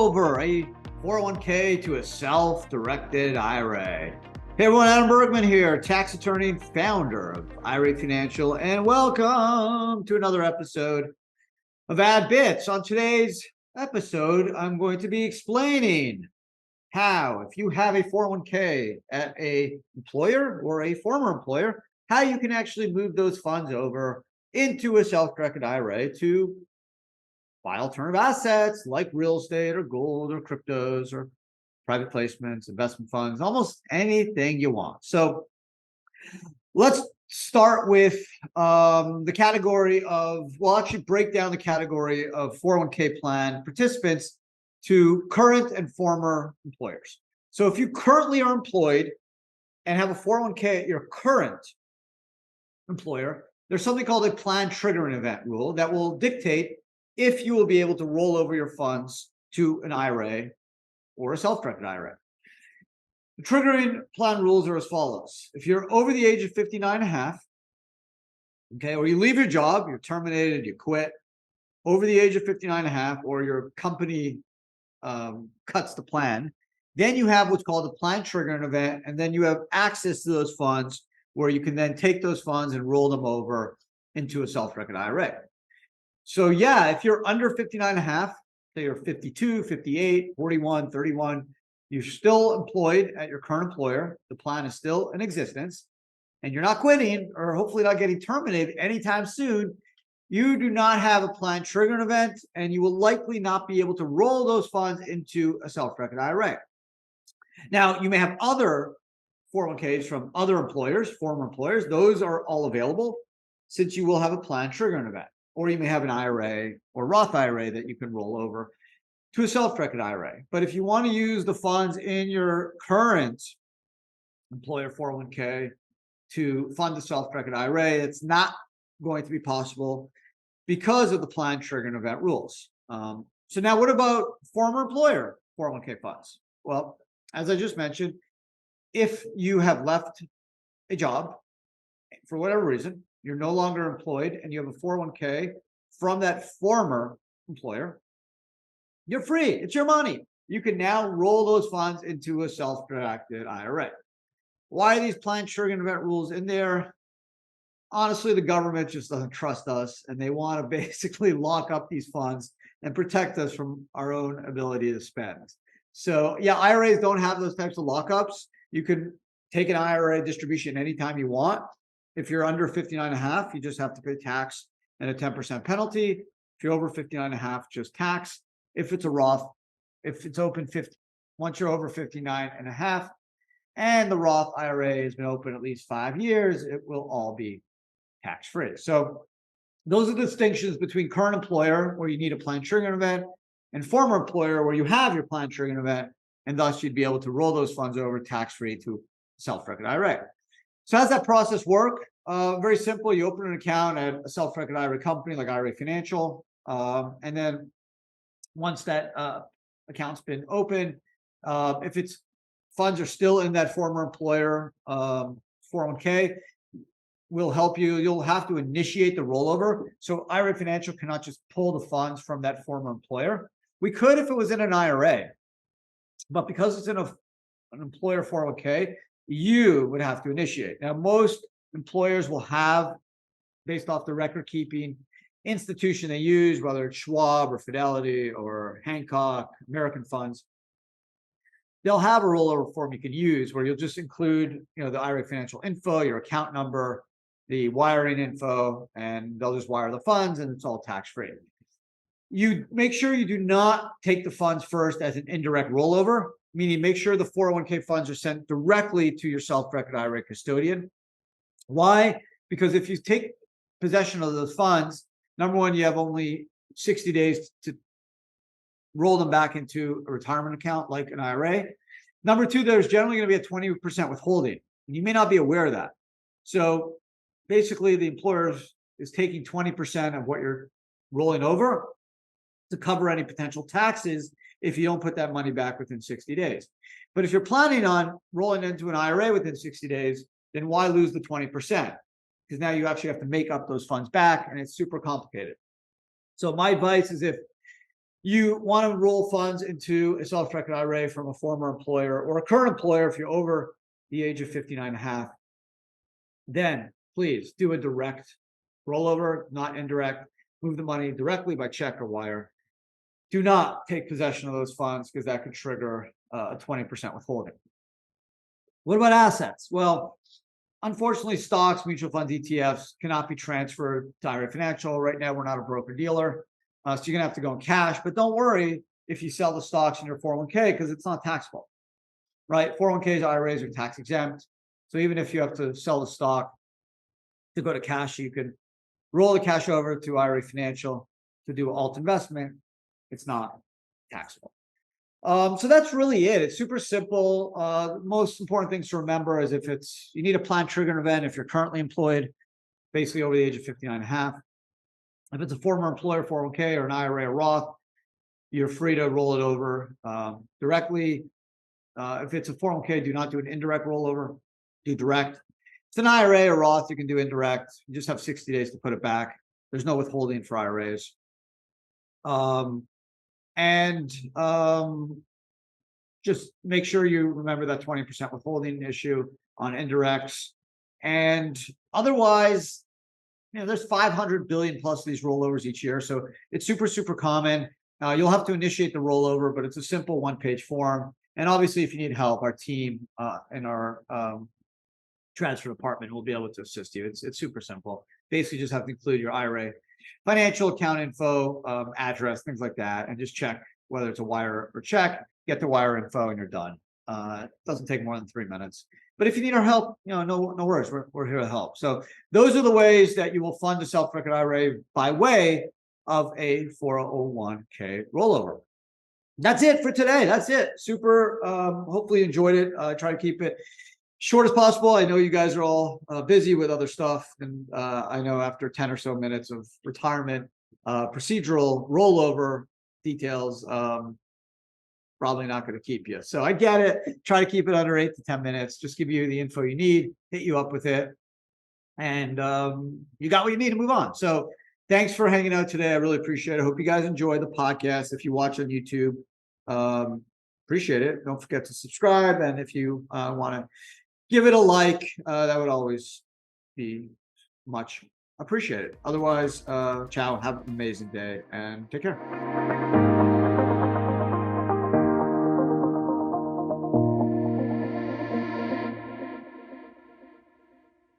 rollover a 401k to a self-directed IRA. Hey everyone, Adam Bergman here, tax attorney and founder of IRA Financial, and welcome to another episode of AdBits. On today's episode, I'm going to be explaining how, if you have a 401k at a employer or a former employer, how you can actually move those funds over into a self-directed IRA to buy alternative assets like real estate or gold or cryptos or private placements, investment funds, almost anything you want. So let's start with the category of, we'll actually break down the category of 401k plan participants to current and former employers. So if you currently are employed and have a 401k at your current employer, there's something called a plan triggering event rule that will dictate if you will be able to roll over your funds to an IRA or a self-directed IRA. The triggering plan rules are as follows. If you're over the age of 59 and a half, okay, or you leave your job, you're terminated, you quit, over the age of 59 and a half, or your company cuts the plan, then you have what's called a plan triggering event, and then you have access to those funds where you can then take those funds and roll them over into a self-directed IRA. So yeah, if you're under 59 and a half, say you're 52, 58, 41, 31, you're still employed at your current employer, the plan is still in existence, and you're not quitting or hopefully not getting terminated anytime soon, you do not have a plan triggering event, and you will likely not be able to roll those funds into a self-directed IRA. Now, you may have other 401ks from other employers, former employers. Those are all available since you will have a plan triggering event. Or you may have an IRA or Roth IRA that you can roll over to a self-directed IRA. But if you want to use the funds in your current employer 401k to fund the self-directed IRA, it's not going to be possible because of the plan triggering event rules. So now what about former employer 401k funds? Well, as I just mentioned, if you have left a job for whatever reason, you're no longer employed, and you have a 401k from that former employer, you're free. It's your money. You can now roll those funds into a self-directed IRA. Why are these plan triggering event rules in there? Honestly, the government just doesn't trust us, and they want to basically lock up these funds and protect us from our own ability to spend. So yeah, IRAs don't have those types of lockups. You can take an IRA distribution anytime you want. If you're under 59 and a half, you just have to pay tax and a 10% penalty. If you're over 59 and a half, just tax. If it's a Roth, if it's open once you're over 59 and a half, and the Roth IRA has been open at least 5 years, it will all be tax-free. So those are the distinctions between current employer, where you need a plan triggering event, and former employer, where you have your plan triggering event, and thus you'd be able to roll those funds over tax-free to self-directed IRA. So how does that process work? Very simple. You open an account at a self-directed IRA company like IRA Financial, and then once that account's been open, if it's funds are still in that former employer 401k, we'll help you. You'll have to initiate the rollover. So IRA Financial cannot just pull the funds from that former employer. We could if it was in an IRA, but because it's in an employer 401k, you would have to initiate. Now, most employers will have, based off the record keeping institution they use, whether it's Schwab or Fidelity or Hancock, American Funds, they'll have a rollover form you can use where you'll just include, the IRA Financial info, your account number, the wiring info, and they'll just wire the funds, and it's all tax-free. You make sure you do not take the funds first as an indirect rollover, meaning make sure the 401k funds are sent directly to your self-directed IRA custodian. Why? Because if you take possession of those funds, number one, you have only 60 days to roll them back into a retirement account like an IRA. Number two, there's generally going to be a 20% withholding, and you may not be aware of that. So basically, the employer is taking 20% of what you're rolling over to cover any potential taxes if you don't put that money back within 60 days. But if you're planning on rolling into an IRA within 60 days, then why lose the 20%? Because now you actually have to make up those funds back, and it's super complicated. So my advice is, if you want to roll funds into a self-directed IRA from a former employer or a current employer if you're over the age of 59 and a half, then please do a direct rollover, not indirect. Move the money directly by check or wire. Do not take possession of those funds because that could trigger a 20% withholding. What about assets? Well, unfortunately, stocks, mutual funds, ETFs cannot be transferred to IRA Financial. Right now, we're not a broker-dealer, so you're going to have to go in cash. But don't worry if you sell the stocks in your 401k because it's not taxable, right? 401ks, IRAs are tax exempt. So even if you have to sell the stock to go to cash, you can roll the cash over to IRA Financial to do alt investment. It's not taxable. So that's really it. It's super simple. Most important things to remember is if you need a planned trigger event, if you're currently employed, basically over the age of 59 and a half. If it's a former employer, 401k, or an IRA or Roth, you're free to roll it over directly. If it's a 401k, do not do an indirect rollover, do direct. If it's an IRA or Roth, you can do indirect. You just have 60 days to put it back. There's no withholding for IRAs. Just make sure you remember that 20% withholding issue on indirects. And otherwise, there's 500 billion plus these rollovers each year. So it's super, super common. You'll have to initiate the rollover, but it's a simple one-page form. And obviously, if you need help, our team in our transfer department will be able to assist you. It's super simple. Basically, just have to include your IRA financial account info, address, things like that, and just check whether it's a wire or check, get the wire info, and you're done. It doesn't take more than 3 minutes. But if you need our help, no worries, we're here to help. So those are the ways that you will fund a self-directed IRA by way of a 401k rollover. That's it for today. That's it. Super. Hopefully you enjoyed it. Try to keep it short as possible. I know you guys are all busy with other stuff. And I know after 10 or so minutes of retirement, procedural rollover details, probably not going to keep you. So I get it. Try to keep it under 8 to 10 minutes. Just give you the info you need, hit you up with it. And you got what you need to move on. So thanks for hanging out today. I really appreciate it. I hope you guys enjoy the podcast. If you watch on YouTube, appreciate it. Don't forget to subscribe. And if you want to give it a like, that would always be much appreciated. Otherwise, ciao, have an amazing day and take care.